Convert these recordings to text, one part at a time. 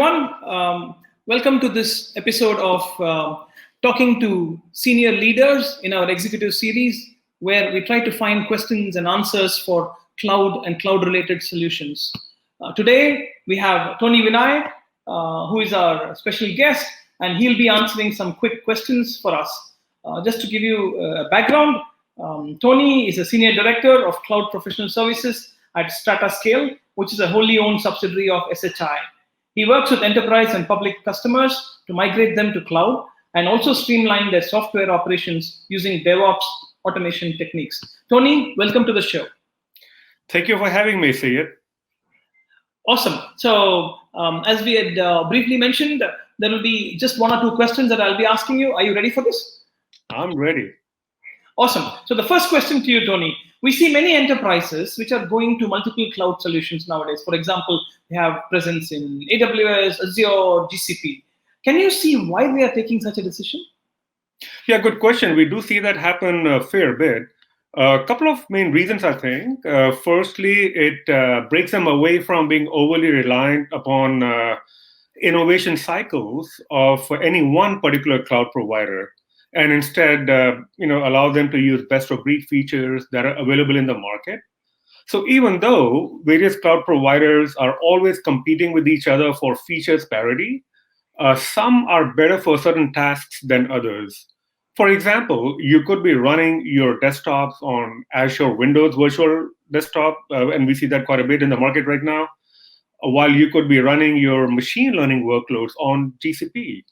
everyone. Welcome to this episode of talking to senior leaders in our executive series, where we try to find questions and answers for cloud and cloud-related solutions. Today, we have Tony Vinayak, who is our special guest, and he'll be answering some quick questions for us. Just to give you a background, Tony is a senior director of cloud professional services at Stratascale, which is a wholly owned subsidiary of SHI. He works with enterprise and public customers to migrate them to cloud and also streamline their software operations using DevOps automation techniques. Tony, welcome to the show. Thank you for having me, Syed. Awesome. So, as we had briefly mentioned, there will be just one or two questions that I'll be asking you. Are you ready for this? I'm ready. Awesome. So the first question to you, Tony. We see many enterprises which are going to multiple cloud solutions nowadays. For example, they have presence in AWS, Azure, GCP. Can you see why they are taking such a decision? Yeah, good question. We do see that happen a fair bit. A couple of main reasons, I think. Firstly, it breaks them away from being overly reliant upon innovation cycles of any one particular cloud provider, and instead allow them to use best-of-breed features that are available in the market. So even though various cloud providers are always competing with each other for features parity, some are better for certain tasks than others. For example, you could be running your desktops on Azure Windows Virtual Desktop, and we see that quite a bit in the market right now, while you could be running your machine learning workloads on GCP.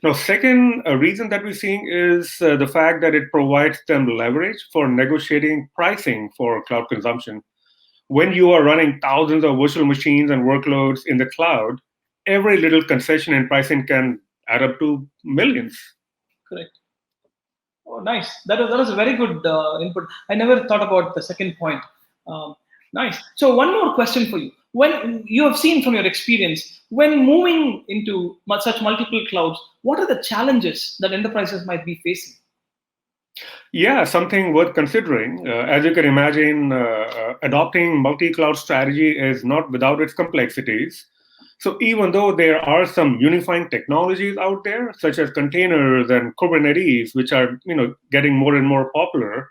Now, second reason that we're seeing is the fact that it provides them leverage for negotiating pricing for cloud consumption. When you are running thousands of virtual machines and workloads in the cloud, every little concession in pricing can add up to millions. Correct. Oh, nice. That was a very good input. I never thought about the second point. Nice. So one more question for you. When you have seen from your experience, when moving into such multiple clouds, what are the challenges that enterprises might be facing? Yeah, something worth considering. As you can imagine, adopting multi-cloud strategy is not without its complexities. So even though there are some unifying technologies out there, such as containers and Kubernetes, which are getting more and more popular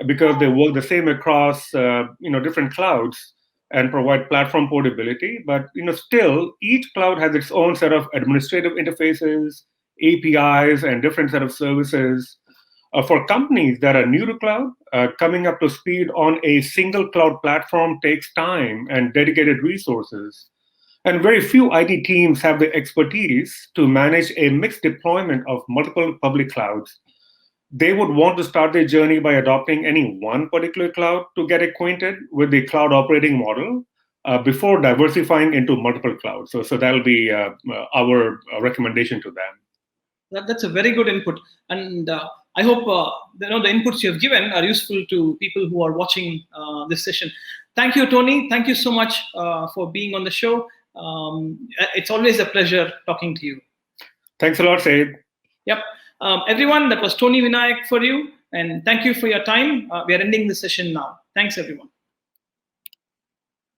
because they work the same across different clouds and provide platform portability, but still each cloud has its own set of administrative interfaces, APIs, and different set of services. For companies that are new to cloud, coming up to speed on a single cloud platform takes time and dedicated resources. And very few IT teams have the expertise to manage a mixed deployment of multiple public clouds. They would want to start their journey by adopting any one particular cloud to get acquainted with the cloud operating model before diversifying into multiple clouds. So that'll be our recommendation to them. That's a very good input. And I hope the inputs you have given are useful to people who are watching this session. Thank you, Tony. Thank you so much for being on the show. It's always a pleasure talking to you. Thanks a lot, Syed. Yep. Everyone, that was Tony Vinayak for you. And thank you for your time. We are ending the session now. Thanks, everyone.